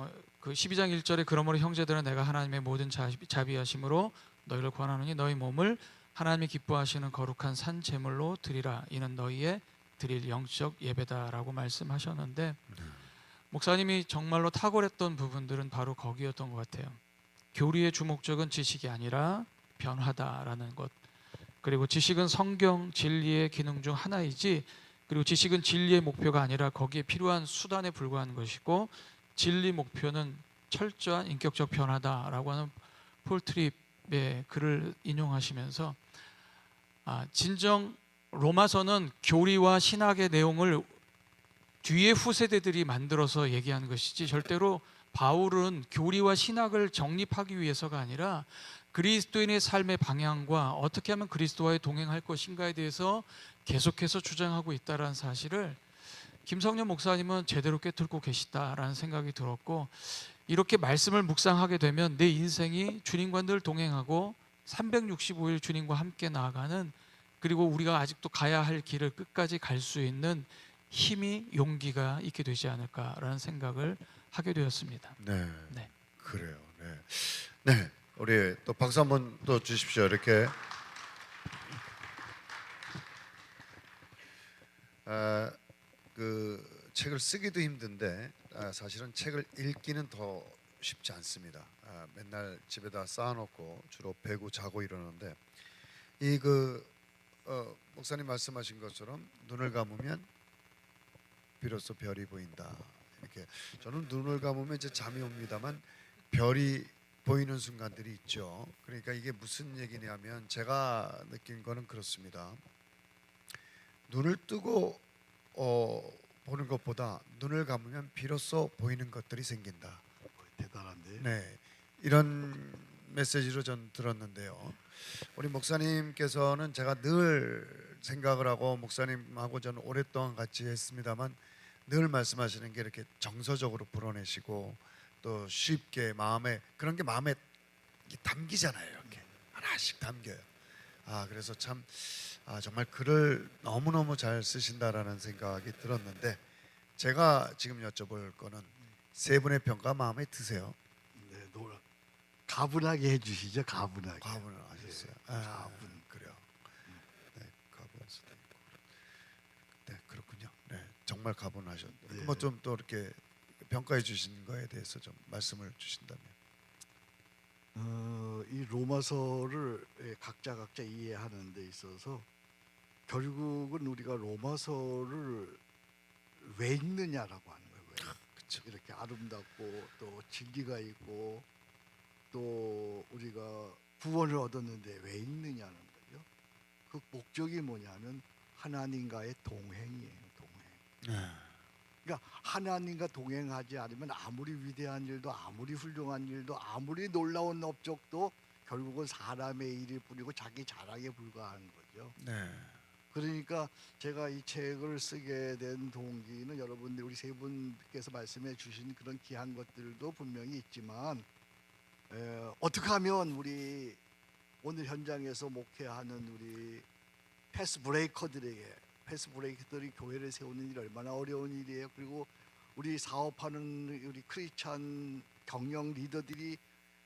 S5: 그 12장 1절에 그러므로 형제들은 내가 하나님의 모든 자비하심으로 너희를 권하노니 너희 몸을 하나님이 기뻐하시는 거룩한 산 제물로 드리라. 이는 너희의 드릴 영적 예배다라고 말씀하셨는데 목사님이 정말로 탁월했던 부분들은 바로 거기였던 것 같아요. 교리의 주목적은 지식이 아니라 변화다라는 것. 그리고 지식은 성경 진리의 기능 중 하나이지, 그리고 지식은 진리의 목표가 아니라 거기에 필요한 수단에 불과한 것이고, 진리 목표는 철저한 인격적 변화다라고 하는 폴 트립의 글을 인용하시면서 진정 로마서는 교리와 신학의 내용을 뒤에 후세대들이 만들어서 얘기하는 것이지, 절대로 바울은 교리와 신학을 정립하기 위해서가 아니라 그리스도인의 삶의 방향과 어떻게 하면 그리스도와의 동행할 것인가에 대해서 계속해서 주장하고 있다는 사실을 김성년 목사님은 제대로 꿰뚫고 계시다라는 생각이 들었고, 이렇게 말씀을 묵상하게 되면 내 인생이 주님과 늘 동행하고 365일 주님과 함께 나아가는, 그리고 우리가 아직도 가야 할 길을 끝까지 갈 수 있는 힘이, 용기가 있게 되지 않을까라는 생각을 하게 되었습니다.
S1: 네,
S5: 네.
S1: 그래요. 네, 네, 우리 또 박수 한번 또 주십시오. 이렇게 그 책을 쓰기도 힘든데 사실은 책을 읽기는 더 쉽지 않습니다. 맨날 집에다 쌓아놓고 주로 베고 자고 이러는데 이 목사님 말씀하신 것처럼 눈을 감으면 비로소 별이 보인다. 이렇게 저는 눈을 감으면 이제 잠이 옵니다만 별이 보이는 순간들이 있죠. 그러니까 이게 무슨 얘기냐면 제가 느낀 거는 그렇습니다. 눈을 뜨고 보는 것보다 눈을 감으면 비로소 보이는 것들이 생긴다.
S2: 대단한데.
S1: 네, 이런 메시지로 전 들었는데요. 우리 목사님께서는 제가 늘 생각을 하고 목사님하고 저는 오랫동안 같이 했습니다만 늘 말씀하시는 게 이렇게 정서적으로 풀어내시고 또 쉽게 마음에 그런 게 마음에 담기잖아요. 이렇게 하나씩 담겨요. 그래서 참 정말 글을 너무너무 잘 쓰신다라는 생각이 들었는데 제가 지금 여쭤볼 거는 세 분의 평가 마음에 드세요?
S2: 네, 가분하게 해주시죠. 가분하게.
S1: 과분을 하셨어요.
S2: 가분.
S1: 그래요. 네, 가분할 수도 있고. 네, 그렇군요. 네, 정말 가분하셨는데
S2: 네.
S1: 뭐 좀 또 이렇게 평가해 주신 거에 대해서 좀 말씀을 주신다면.
S2: 이 로마서를 각자 이해하는 데 있어서 결국은 우리가 로마서를 왜 읽느냐라고 하는 거예요. 왜?
S1: 그렇죠.
S2: 이렇게 아름답고 또 진리가 있고 또 우리가 구원을 얻었는데 왜 읽느냐는 거죠. 그 목적이 뭐냐면 하나님과의 동행이에요. 동행.
S1: 네.
S2: 그러니까 하나님과 동행하지 않으면 아무리 위대한 일도 아무리 훌륭한 일도 아무리 놀라운 업적도 결국은 사람의 일일 뿐이고 자기 자랑에 불과한 거죠.
S1: 네.
S2: 그러니까 제가 이 책을 쓰게 된 동기는 여러분들 우리 세 분께서 말씀해 주신 그런 귀한 것들도 분명히 있지만 어떻게 하면 우리 오늘 현장에서 목회하는 우리 패스 브레이커들이 교회를 세우는 일이 얼마나 어려운 일이에요. 그리고 우리 사업하는 우리 크리스찬 경영 리더들이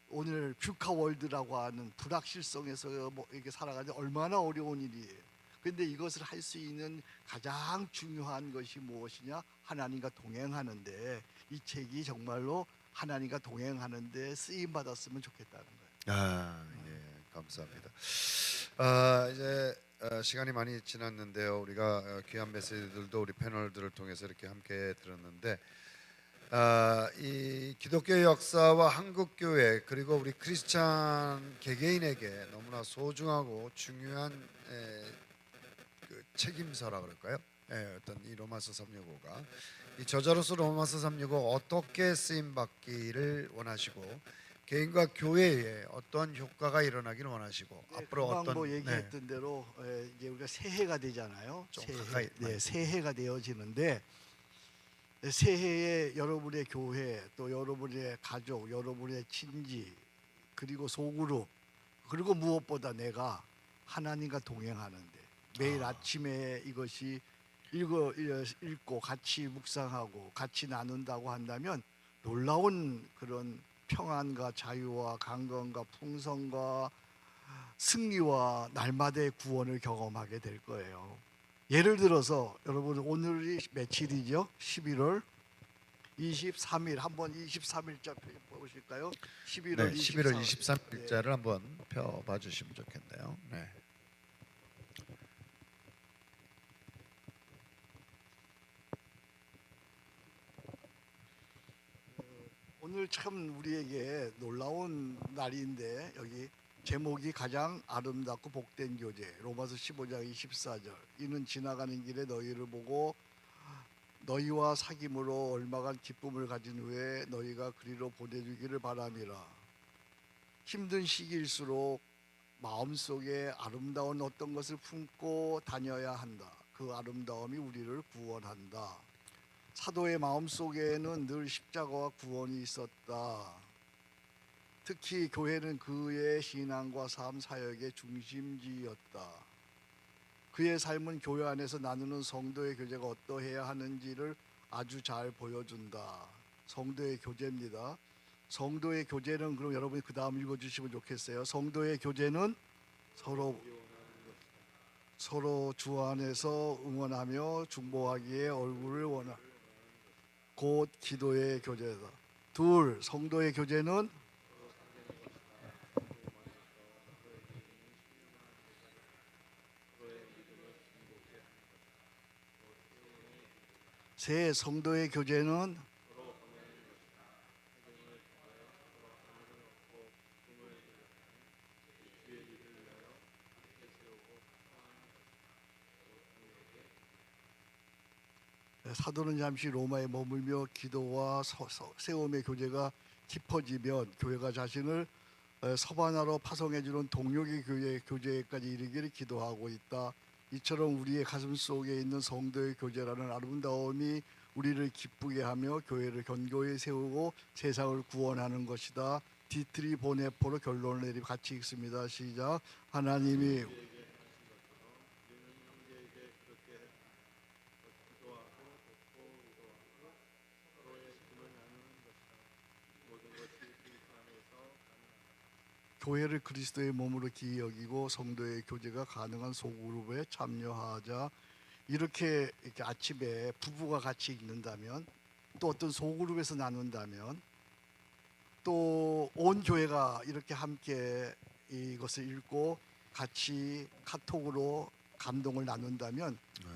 S2: 오늘 퓨카월드라고 하는 불확실성에서 이렇게 살아가는데 얼마나 어려운 일이에요. 그런데 이것을 할 수 있는 가장 중요한 것이 무엇이냐? 하나님과 동행하는데 이 책이 정말로 하나님과 동행하는데 쓰임 받았으면 좋겠다는 거예요.
S1: 예, 감사합니다. 이제 시간이 많이 지났는데요. 우리가 귀한 메시지들도 우리 패널들을 통해서 이렇게 함께 들었는데 이 기독교의 역사와 한국 교회 그리고 우리 크리스찬 개개인에게 너무나 소중하고 중요한 그 책임서라 그럴까요? 어떤 이 로마서 365가 이 저자로서 로마서 365 어떻게 쓰임 받기를 원하시고 개인과 교회에 어떤 효과가 일어나기를 원하시고 앞으로 어떤
S2: 뭐 얘기했던 대로 이제 우리가 새해가 되잖아요.
S1: 좀 가까이 많이.
S2: 새해가 되어지는데 새해에 여러분의 교회 또 여러분의 가족, 여러분의 친지 그리고 소그룹 그리고 무엇보다 내가 하나님과 동행하는데 매일 아침에 이것이 읽고 같이 묵상하고 같이 나눈다고 한다면 놀라운 그런 평안과 자유와 강건과 풍성과 승리와 날마다의 구원을 경험하게 될 거예요. 예를 들어서 여러분 오늘이 며칠이죠? 11월 23일 한번 23일자 보실까요? 11월
S1: 네, 11월
S2: 23일.
S1: 23일자를 한번 펴봐 주시면 좋겠네요. 네.
S2: 오늘 참 우리에게 놀라운 날인데 여기 제목이 가장 아름답고 복된 교제 로마서 15장 24절 이는 지나가는 길에 너희를 보고 너희와 사귐으로 얼마간 기쁨을 가진 후에 너희가 그리로 보내주기를 바람이라. 힘든 시기일수록 마음속에 아름다운 어떤 것을 품고 다녀야 한다. 그 아름다움이 우리를 구원한다. 사도의 마음속에는 늘 십자가와 구원이 있었다. 특히 교회는 그의 신앙과 삶 사역의 중심지였다. 그의 삶은 교회 안에서 나누는 성도의 교제가 어떠해야 하는지를 아주 잘 보여준다. 성도의 교제입니다. 성도의 교제는 그럼 여러분이 그 다음 읽어주시면 좋겠어요. 성도의 교제는 서로 주 안에서 응원하며 중보하기에 얼굴을 원하. 곧 기도의 교제다. 둘, 성도의 교제는 세, 성도의 교제는 사도는 잠시 로마에 머물며 기도와 세움의 교제가 깊어지면 교회가 자신을 서바나로 파송해주는 동력의 교제까지 이르기를 기도하고 있다. 이처럼 우리의 가슴 속에 있는 성도의 교제라는 아름다움이 우리를 기쁘게 하며 교회를 견고히 세우고 세상을 구원하는 것이다. 디트리 보네포로 결론을 내리고 같이 읽습니다. 시작. 하나님이 교회를 그리스도의 몸으로 기이 여기고 성도의 교제가 가능한 소그룹에 참여하자. 이렇게 아침에 부부가 같이 읽는다면 또 어떤 소그룹에서 나눈다면 또 온 교회가 이렇게 함께 이것을 읽고 같이 카톡으로 감동을 나눈다면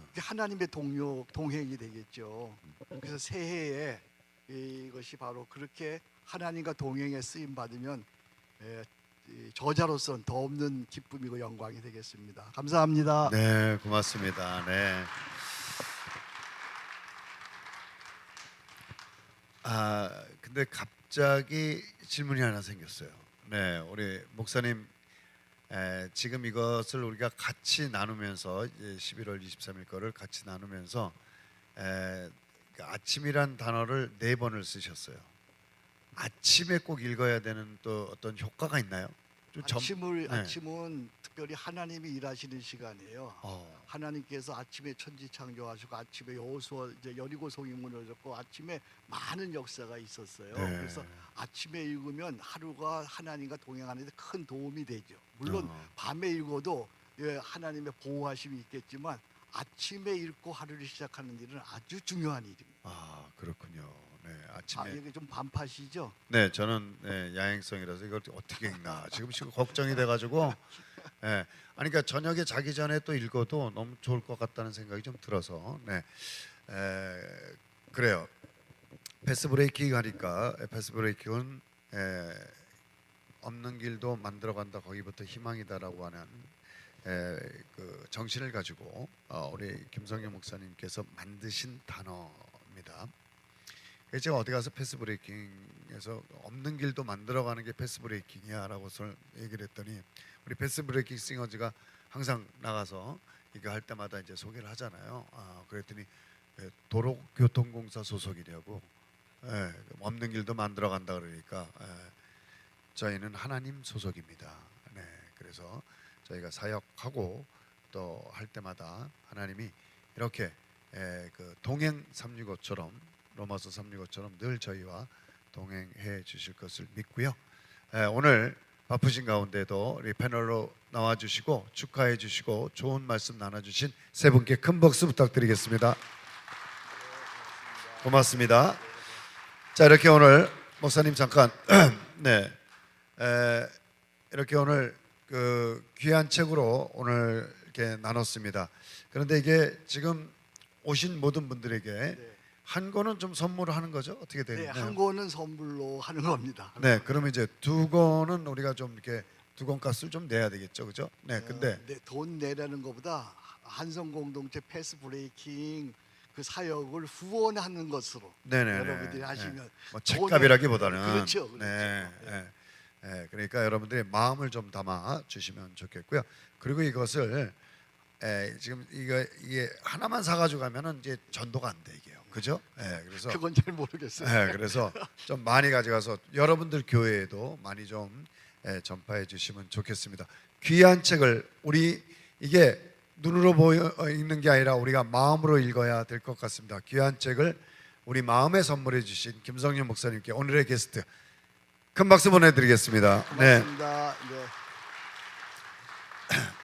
S2: 그게 하나님의 동행이 되겠죠. 그래서 새해에 이것이 바로 그렇게 하나님과 동행에 쓰임 받으면 저자로서는 더 없는 기쁨이고 영광이 되겠습니다. 감사합니다.
S1: 네, 고맙습니다. 네. 근데 갑자기 질문이 하나 생겼어요. 네, 우리 목사님, 지금 이것을 우리가 같이 나누면서 이제 11월 23일 거를 같이 나누면서 그 아침이란 단어를 4번을 쓰셨어요. 아침에 꼭 읽어야 되는 또 어떤 효과가 있나요? 아침은
S2: 특별히 하나님이 일하시는 시간이에요. 하나님께서 아침에 천지 창조하시고 아침에 여호수아 이제 여리고 성이 무너졌고 아침에 많은 역사가 있었어요.
S1: 네.
S2: 그래서 아침에 읽으면 하루가 하나님과 동행하는 데 큰 도움이 되죠. 물론 밤에 읽어도 하나님의 보호하심이 있겠지만 아침에 읽고 하루를 시작하는 일은 아주 중요한 일입니다.
S1: 그렇군요. 네, 아침에
S2: 이게 좀 반파시죠?
S1: 네, 저는 야행성이라서 이걸 어떻게 읽나 지금 걱정이 돼가지고 아니 그러니까 저녁에 자기 전에 또 읽어도 너무 좋을 것 같다는 생각이 좀 들어서 그래요. 패스 브레이킹 하니까 패스 브레이킹은 없는 길도 만들어간다 거기부터 희망이다라고 하는 그 정신을 가지고 우리 김성현 목사님께서 만드신 단어입니다. 제가 어디 가서 패스 브레이킹에서 없는 길도 만들어가는 게 패스 브레이킹이야라고 얘기를 했더니 우리 패스 브레이킹 싱어즈가 항상 나가서 이거 할 때마다 이제 소개를 하잖아요. 그랬더니 도로교통공사 소속이라고 없는 길도 만들어간다 그러니까 저희는 하나님 소속입니다. 네, 그래서 저희가 사역하고 또 할 때마다 하나님이 이렇게 그 동행 365처럼 로마서 365처럼 늘 저희와 동행해 주실 것을 믿고요. 오늘 바쁘신 가운데도 우리 패널로 나와주시고 축하해주시고 좋은 말씀 나눠주신 세 분께 큰 박수 부탁드리겠습니다. 고맙습니다. 자, 이렇게 오늘 목사님 잠깐 네, 이렇게 오늘 그 귀한 책으로 오늘 이렇게 나눴습니다. 그런데 이게 지금 오신 모든 분들에게 한 권은 좀 선물하는 거죠? 어떻게
S2: 네,
S1: 되나요?
S2: 한 권은 선물로 하는 겁니다.
S1: 네, 그러면 이제 두 권은 우리가 좀 이렇게 두 권 값을 좀 내야 되겠죠, 그죠? 네, 근데
S2: 네, 돈 내라는 것보다 한성 공동체 패스 브레이킹 그 사역을 후원하는 것으로
S1: 네네
S2: 여러분들이 하시면
S1: 뭐
S2: 돈을-
S1: 책값이라기보다는
S2: 그렇죠.
S1: 네, 그러니까 여러분들이 마음을 좀 담아 주시면 좋겠고요. 그리고 이것을 지금 이게 하나만 사가지고 가면은 이제 전도가 안 돼 이게요, 그죠? 그래서
S2: 그건 잘 모르겠어요.
S1: 그래서 좀 많이 가져가서 여러분들 교회에도 많이 좀 전파해 주시면 좋겠습니다. 귀한 책을 우리 이게 눈으로 보여 읽는 게 아니라 우리가 마음으로 읽어야 될 것 같습니다. 귀한 책을 우리 마음에 선물해 주신 김성윤 목사님께 오늘의 게스트 큰 박수 보내드리겠습니다. 네.
S2: 고맙습니다. 네.